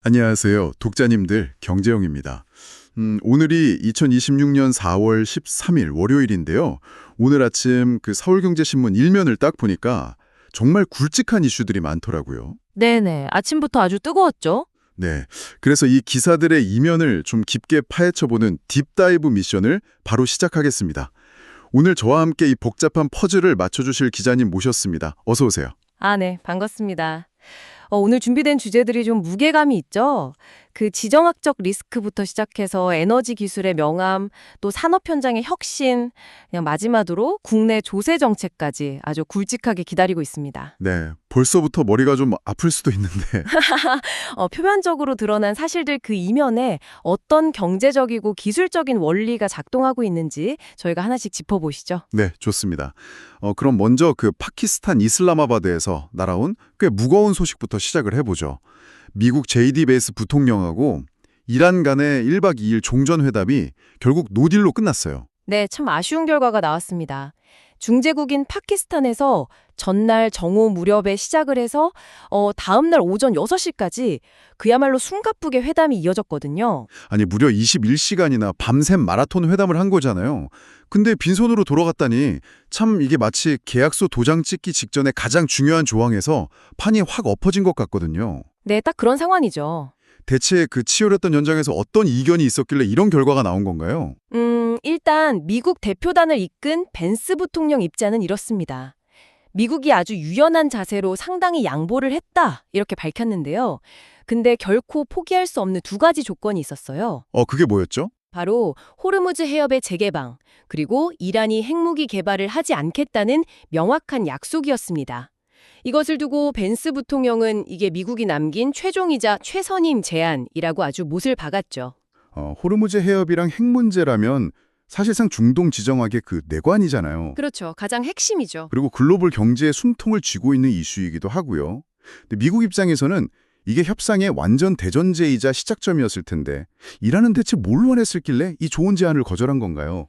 안녕하세요. 독자님들, 경제용입니다. 오늘이 2026년 4월 13일 월요일인데요. 오늘 아침 그 서울경제신문 일면을 딱 보니까 정말 굵직한 이슈들이 많더라고요. 네네. 아침부터 아주 뜨거웠죠? 네. 그래서 이 기사들의 이면을 좀 깊게 파헤쳐보는 딥다이브 미션을 바로 시작하겠습니다. 오늘 저와 함께 이 복잡한 퍼즐을 맞춰주실 기자님 모셨습니다. 어서 오세요. 네. 반갑습니다. 오늘 준비된 주제들이 좀 무게감이 있죠? 그 지정학적 리스크부터 시작해서 에너지 기술의 명암, 또 산업 현장의 혁신, 그냥 마지막으로 국내 조세 정책까지 아주 굵직하게 기다리고 있습니다. 네. 벌써부터 머리가 좀 아플 수도 있는데 표면적으로 드러난 사실들 그 이면에 어떤 경제적이고 기술적인 원리가 작동하고 있는지 저희가 하나씩 짚어보시죠. 네, 좋습니다. 그럼 먼저 그 파키스탄 이슬라마바드에서 날아온 꽤 무거운 소식부터 시작을 해보죠. 미국 JD 베이스 부통령하고 이란 간의 1박 2일 종전회담이 결국 노딜로 끝났어요. 네, 참 아쉬운 결과가 나왔습니다. 중재국인 파키스탄에서 전날 정오 무렵에 시작을 해서 다음날 오전 6시까지 그야말로 숨가쁘게 회담이 이어졌거든요. 아니, 무려 21시간이나 밤샘 마라톤 회담을 한 거잖아요. 근데 빈손으로 돌아갔다니 참 이게 마치 계약서 도장 찍기 직전에 가장 중요한 조항에서 판이 확 엎어진 것 같거든요. 네, 딱 그런 상황이죠. 대체 그 치열했던 현장에서 어떤 이견이 있었길래 이런 결과가 나온 건가요? 일단 미국 대표단을 이끈 벤스 부통령 입장은 이렇습니다. 미국이 아주 유연한 자세로 상당히 양보를 했다, 이렇게 밝혔는데요. 근데 결코 포기할 수 없는 두 가지 조건이 있었어요. 그게 뭐였죠? 바로 호르무즈 해협의 재개방, 그리고 이란이 핵무기 개발을 하지 않겠다는 명확한 약속이었습니다. 이것을 두고 벤스 부통령은 이게 미국이 남긴 최종이자 최선임 제안이라고 아주 못을 박았죠. 호르무즈 해협이랑 핵 문제라면 사실상 중동 지정학의 그 내관이잖아요. 그렇죠. 가장 핵심이죠. 그리고 글로벌 경제의 숨통을 쥐고 있는 이슈이기도 하고요. 근데 미국 입장에서는 이게 협상의 완전 대전제이자 시작점이었을 텐데 이란은 대체 뭘 원했을길래 이 좋은 제안을 거절한 건가요?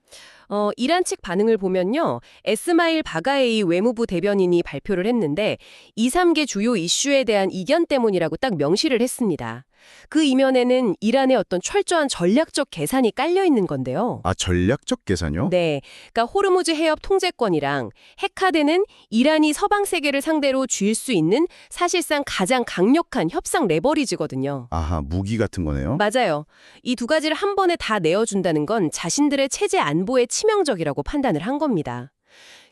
이란 측 반응을 보면요. 에스마일 바가에이 외무부 대변인이 발표를 했는데 2, 3개 주요 이슈에 대한 이견 때문이라고 딱 명시를 했습니다. 그 이면에는 이란의 어떤 철저한 전략적 계산이 깔려 있는 건데요. 전략적 계산이요? 네, 그러니까 호르무즈 해협 통제권이랑 핵카드는 이란이 서방 세계를 상대로 쥘 수 있는 사실상 가장 강력한 협상 레버리지거든요. 아하, 무기 같은 거네요. 맞아요. 이 두 가지를 한 번에 다 내어준다는 건 자신들의 체제 안보에 치명적이라고 판단을 한 겁니다.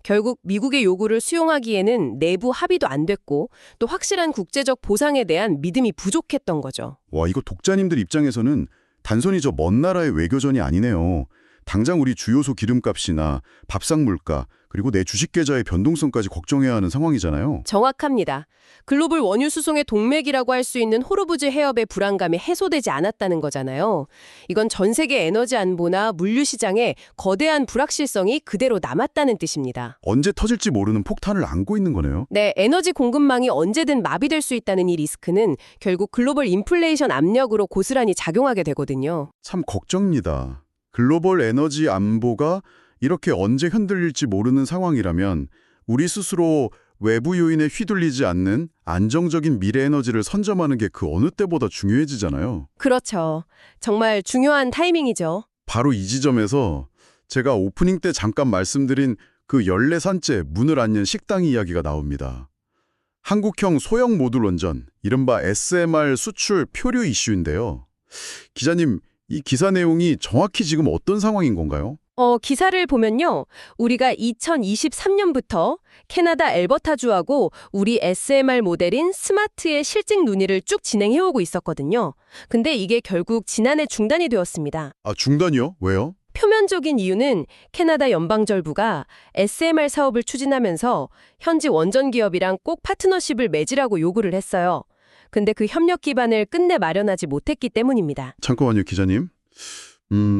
결국 미국의 요구를 수용하기에는 내부 합의도 안 됐고 또 확실한 국제적 보상에 대한 믿음이 부족했던 거죠. 와, 이거 독자님들 입장에서는 단순히 저 먼 나라의 외교전이 아니네요. 당장 우리 주요소 기름값이나 밥상 물가, 그리고 내 주식 계좌의 변동성까지 걱정해야 하는 상황이잖아요. 정확합니다. 글로벌 원유 수송의 동맥이라고 할 수 있는 호르무즈 해협의 불안감이 해소되지 않았다는 거잖아요. 이건 전 세계 에너지 안보나 물류 시장에 거대한 불확실성이 그대로 남았다는 뜻입니다. 언제 터질지 모르는 폭탄을 안고 있는 거네요. 네, 에너지 공급망이 언제든 마비될 수 있다는 이 리스크는 결국 글로벌 인플레이션 압력으로 고스란히 작용하게 되거든요. 참 걱정입니다. 글로벌 에너지 안보가 이렇게 언제 흔들릴지 모르는 상황이라면 우리 스스로 외부 요인에 휘둘리지 않는 안정적인 미래 에너지를 선점하는 게 그 어느 때보다 중요해지잖아요. 그렇죠. 정말 중요한 타이밍이죠. 바로 이 지점에서 제가 오프닝 때 잠깐 말씀드린 그 14산째 문을 안 연 식당 이야기가 나옵니다. 한국형 소형 모듈 원전, 이른바 SMR 수출 표류 이슈인데요. 기자님, 이 기사 내용이 정확히 지금 어떤 상황인 건가요? 기사를 보면요. 우리가 2023년부터 캐나다 엘버타주하고 우리 SMR 모델인 스마트의 실증 논의를 쭉 진행해오고 있었거든요. 근데 이게 결국 지난해 중단이 되었습니다. 중단이요? 왜요? 표면적인 이유는 캐나다 연방정부가 SMR 사업을 추진하면서 현지 원전 기업이랑 꼭 파트너십을 맺으라고 요구를 했어요. 근데 그 협력 기반을 끝내 마련하지 못했기 때문입니다. 잠깐만요, 기자님.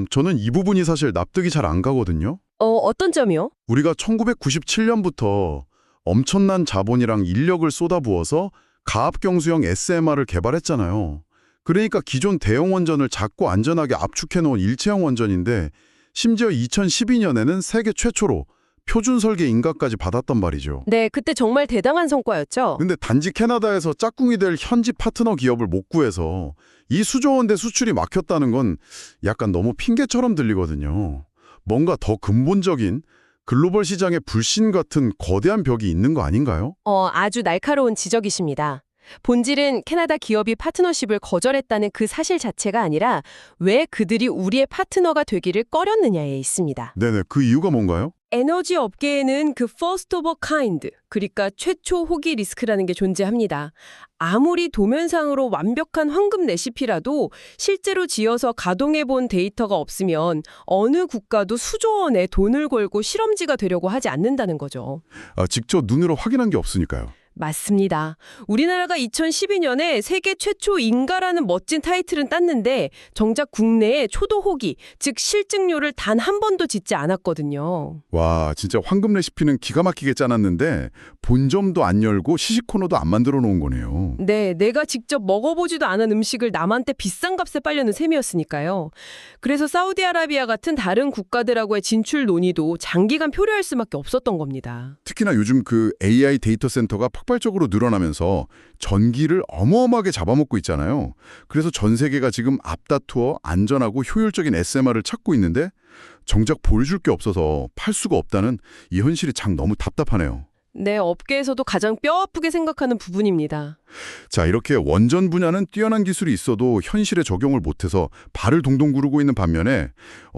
저는 이 부분이 사실 납득이 잘 안 가거든요. 어떤 점이요? 우리가 1997년부터 엄청난 자본이랑 인력을 쏟아부어서 가압경수형 SMR을 개발했잖아요. 그러니까 기존 대형 원전을 작고 안전하게 압축해놓은 일체형 원전인데 심지어 2012년에는 세계 최초로 표준 설계 인가까지 받았단 말이죠. 네, 그때 정말 대단한 성과였죠. 근데 단지 캐나다에서 짝꿍이 될 현지 파트너 기업을 못 구해서 이 수조원대 수출이 막혔다는 건 약간 너무 핑계처럼 들리거든요. 뭔가 더 근본적인 글로벌 시장의 불신 같은 거대한 벽이 있는 거 아닌가요? 아주 날카로운 지적이십니다. 본질은 캐나다 기업이 파트너십을 거절했다는 그 사실 자체가 아니라 왜 그들이 우리의 파트너가 되기를 꺼렸느냐에 있습니다. 네네, 그 이유가 뭔가요? 에너지 업계에는 그 first of a kind, 그러니까 최초 호기 리스크라는 게 존재합니다. 아무리 도면상으로 완벽한 황금 레시피라도 실제로 지어서 가동해 본 데이터가 없으면 어느 국가도 수조 원의 돈을 걸고 실험지가 되려고 하지 않는다는 거죠. 직접 눈으로 확인한 게 없으니까요. 맞습니다. 우리나라가 2012년에 세계 최초 인가라는 멋진 타이틀은 땄는데 정작 국내에 초도 호기, 즉 실증료를 단 한 번도 짓지 않았거든요. 와, 진짜 황금 레시피는 기가 막히게 짜놨는데 본점도 안 열고 시식 코너도 안 만들어 놓은 거네요. 네, 내가 직접 먹어보지도 않은 음식을 남한테 비싼 값에 빨려는 셈이었으니까요. 그래서 사우디아라비아 같은 다른 국가들하고의 진출 논의도 장기간 표류할 수밖에 없었던 겁니다. 특히나 요즘 그 AI 데이터 센터가 폭발적으로 늘어나면서 전기를 어마어마하게 잡아먹고 있잖아요. 그래서 전 세계가 지금 앞다투어 안전하고 효율적인 SMR을 찾고 있는데 정작 보여줄 게 없어서 팔 수가 없다는 이 현실이 참 너무 답답하네요. 네, 업계에서도 가장 뼈아프게 생각하는 부분입니다. 자, 이렇게 원전 분야는 뛰어난 기술이 있어도 현실에 적용을 못해서 발을 동동 구르고 있는 반면에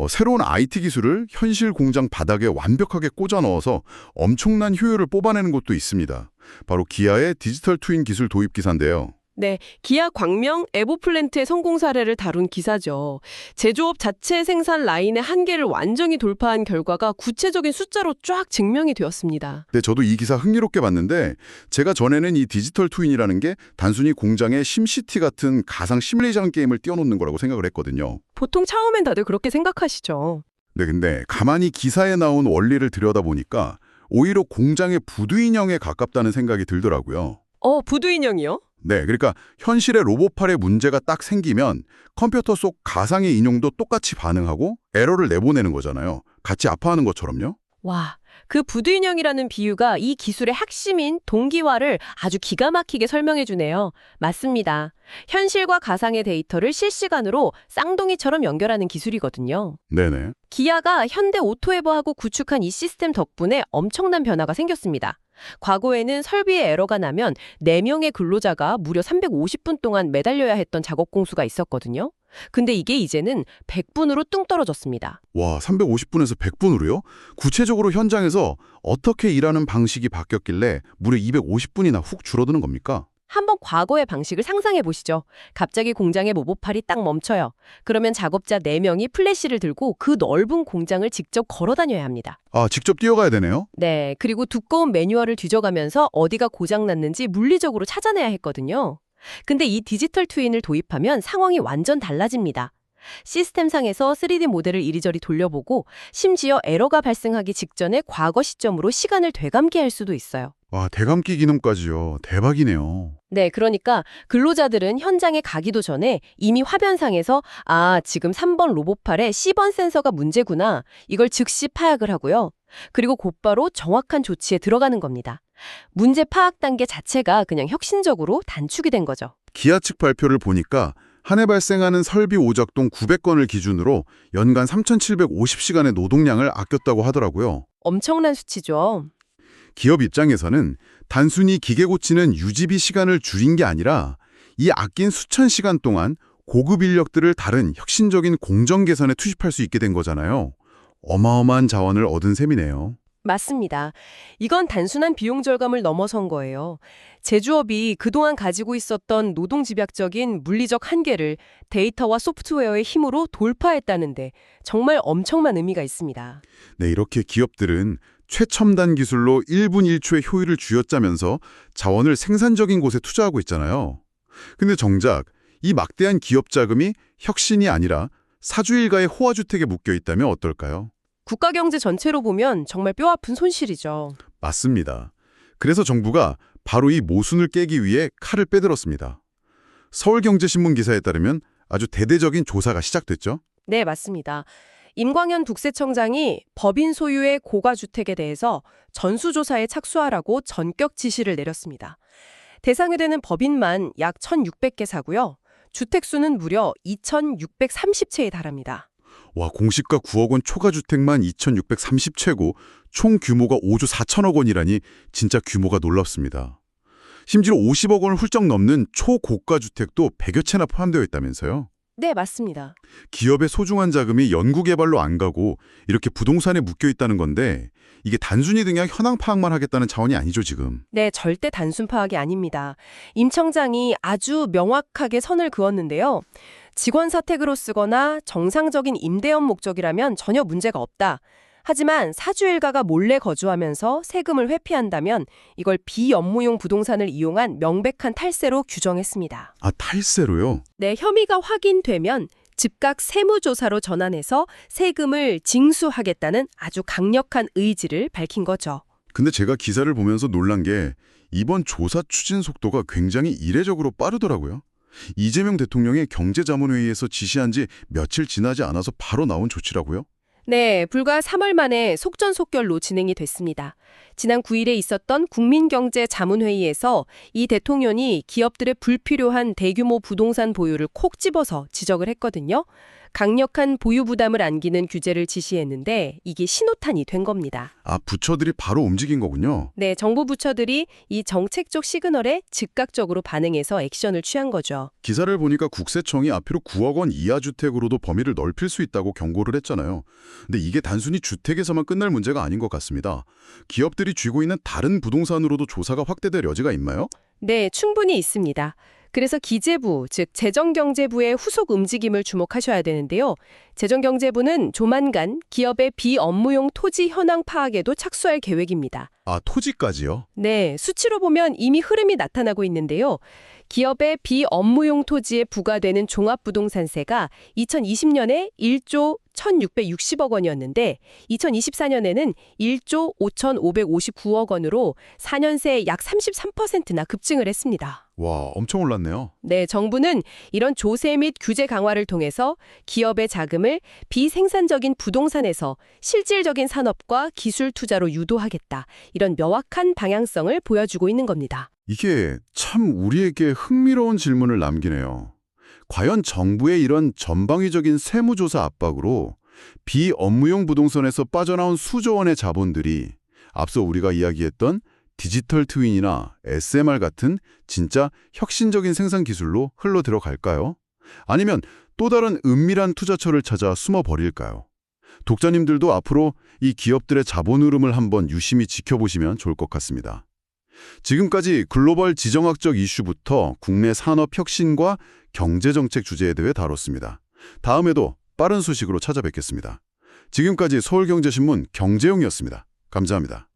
새로운 IT 기술을 현실 공장 바닥에 완벽하게 꽂아 넣어서 엄청난 효율을 뽑아내는 곳도 있습니다. 바로 기아의 디지털 트윈 기술 도입 기사인데요. 네, 기아 광명 에보플랜트의 성공 사례를 다룬 기사죠. 제조업 자체 생산 라인의 한계를 완전히 돌파한 결과가 구체적인 숫자로 쫙 증명이 되었습니다. 네, 저도 이 기사 흥미롭게 봤는데 제가 전에는 이 디지털 트윈이라는 게 단순히 공장에 심시티 같은 가상 시뮬레이션 게임을 띄워놓는 거라고 생각을 했거든요. 보통 처음엔 다들 그렇게 생각하시죠. 네, 근데 가만히 기사에 나온 원리를 들여다보니까 오히려 공장의 부두 인형에 가깝다는 생각이 들더라고요. 부두 인형이요? 네, 그러니까 현실의 로봇팔에 문제가 딱 생기면 컴퓨터 속 가상의 인형도 똑같이 반응하고 에러를 내보내는 거잖아요. 같이 아파하는 것처럼요. 와, 그 부두 인형이라는 비유가 이 기술의 핵심인 동기화를 아주 기가 막히게 설명해 주네요. 맞습니다. 현실과 가상의 데이터를 실시간으로 쌍둥이처럼 연결하는 기술이거든요. 네네. 기아가 현대 오토에버하고 구축한 이 시스템 덕분에 엄청난 변화가 생겼습니다. 과거에는 설비에 에러가 나면 4명의 근로자가 무려 350분 동안 매달려야 했던 작업 공수가 있었거든요. 근데 이게 이제는 100분으로 뚱 떨어졌습니다. 와, 350분에서 100분으로요? 구체적으로 현장에서 어떻게 일하는 방식이 바뀌었길래 무려 250분이나 훅 줄어드는 겁니까? 한번 과거의 방식을 상상해 보시죠. 갑자기 공장의 로봇팔이 딱 멈춰요. 그러면 작업자 4명이 플래시를 들고 그 넓은 공장을 직접 걸어 다녀야 합니다. 아, 직접 뛰어가야 되네요? 네, 그리고 두꺼운 매뉴얼을 뒤져가면서 어디가 고장났는지 물리적으로 찾아내야 했거든요. 근데 이 디지털 트윈을 도입하면 상황이 완전 달라집니다. 시스템상에서 3D 모델을 이리저리 돌려보고 심지어 에러가 발생하기 직전에 과거 시점으로 시간을 되감게 할 수도 있어요. 와, 대감기 기능까지요. 대박이네요. 네, 그러니까 근로자들은 현장에 가기도 전에 이미 화면상에서 지금 3번 로봇팔에 C번 센서가 문제구나. 이걸 즉시 파악을 하고요. 그리고 곧바로 정확한 조치에 들어가는 겁니다. 문제 파악 단계 자체가 그냥 혁신적으로 단축이 된 거죠. 기아 측 발표를 보니까 한 해 발생하는 설비 오작동 900건을 기준으로 연간 3,750시간의 노동량을 아꼈다고 하더라고요. 엄청난 수치죠. 기업 입장에서는 단순히 기계 고치는 유지비 시간을 줄인 게 아니라 이 아낀 수천 시간 동안 고급 인력들을 다른 혁신적인 공정 개선에 투입할 수 있게 된 거잖아요. 어마어마한 자원을 얻은 셈이네요. 맞습니다. 이건 단순한 비용 절감을 넘어선 거예요. 제조업이 그동안 가지고 있었던 노동 집약적인 물리적 한계를 데이터와 소프트웨어의 힘으로 돌파했다는데 정말 엄청난 의미가 있습니다. 네, 이렇게 기업들은 최첨단 기술로 1분 1초의 효율을 쥐어짜면서 자원을 생산적인 곳에 투자하고 있잖아요. 근데 정작 이 막대한 기업 자금이 혁신이 아니라 사주일가의 호화주택에 묶여 있다면 어떨까요? 국가 경제 전체로 보면 정말 뼈아픈 손실이죠. 맞습니다. 그래서 정부가 바로 이 모순을 깨기 위해 칼을 빼들었습니다. 서울경제신문 기사에 따르면 아주 대대적인 조사가 시작됐죠. 네, 맞습니다. 임광현 국세청장이 법인 소유의 고가주택에 대해서 전수조사에 착수하라고 전격 지시를 내렸습니다. 대상이 되는 법인만 약 1,600개 사고요. 주택수는 무려 2,630채에 달합니다. 와, 공시가 9억 원 초과주택만 2,630채고 총 규모가 5조 4천억 원이라니 진짜 규모가 놀랍습니다. 심지어 50억 원을 훌쩍 넘는 초고가주택도 100여 채나 포함되어 있다면서요? 네, 맞습니다. 기업의 소중한 자금이 연구개발로 안 가고 이렇게 부동산에 묶여 있다는 건데 이게 단순히 그냥 현황 파악만 하겠다는 차원이 아니죠, 지금. 네, 절대 단순 파악이 아닙니다. 임 청장이 아주 명확하게 선을 그었는데요. 직원 사택으로 쓰거나 정상적인 임대업 목적이라면 전혀 문제가 없다. 하지만 사주 일가가 몰래 거주하면서 세금을 회피한다면 이걸 비업무용 부동산을 이용한 명백한 탈세로 규정했습니다. 아, 탈세로요? 네, 혐의가 확인되면 즉각 세무조사로 전환해서 세금을 징수하겠다는 아주 강력한 의지를 밝힌 거죠. 근데 제가 기사를 보면서 놀란 게 이번 조사 추진 속도가 굉장히 이례적으로 빠르더라고요. 이재명 대통령의 경제자문회의에서 지시한 지 며칠 지나지 않아서 바로 나온 조치라고요? 네, 불과 3월 만에 속전속결로 진행이 됐습니다. 지난 9일에 있었던 국민경제자문회의에서 이 대통령이 기업들의 불필요한 대규모 부동산 보유를 콕 집어서 지적을 했거든요. 강력한 보유 부담을 안기는 규제를 지시했는데 이게 신호탄이 된 겁니다. 아, 부처들이 바로 움직인 거군요. 네, 정부 부처들이 이 정책적 시그널에 즉각적으로 반응해서 액션을 취한 거죠. 기사를 보니까 국세청이 앞으로 9억 원 이하 주택으로도 범위를 넓힐 수 있다고 경고를 했잖아요. 근데 이게 단순히 주택에서만 끝날 문제가 아닌 것 같습니다. 기업들이 쥐고 있는 다른 부동산으로도 조사가 확대될 여지가 있나요? 네, 충분히 있습니다. 그래서 기재부, 즉 재정경제부의 후속 움직임을 주목하셔야 되는데요. 재정경제부는 조만간 기업의 비업무용 토지 현황 파악에도 착수할 계획입니다. 아, 토지까지요? 네, 수치로 보면 이미 흐름이 나타나고 있는데요. 기업의 비업무용 토지에 부과되는 종합부동산세가 2020년에 1조 1,660억 원이었는데 2024년에는 1조 5,559억 원으로 4년 새 약 33%나 급증을 했습니다. 와, 엄청 올랐네요. 네, 정부는 이런 조세 및 규제 강화를 통해서 기업의 자금을 비생산적인 부동산에서 실질적인 산업과 기술 투자로 유도하겠다. 이런 명확한 방향성을 보여주고 있는 겁니다. 이게 참 우리에게 흥미로운 질문을 남기네요. 과연 정부의 이런 전방위적인 세무조사 압박으로 비업무용 부동산에서 빠져나온 수조 원의 자본들이 앞서 우리가 이야기했던 디지털 트윈이나 SMR 같은 진짜 혁신적인 생산 기술로 흘러 들어갈까요? 아니면 또 다른 은밀한 투자처를 찾아 숨어버릴까요? 독자님들도 앞으로 이 기업들의 자본 흐름을 한번 유심히 지켜보시면 좋을 것 같습니다. 지금까지 글로벌 지정학적 이슈부터 국내 산업 혁신과 경제정책 주제에 대해 다뤘습니다. 다음에도 빠른 소식으로 찾아뵙겠습니다. 지금까지 서울경제신문 경제용이었습니다. 감사합니다.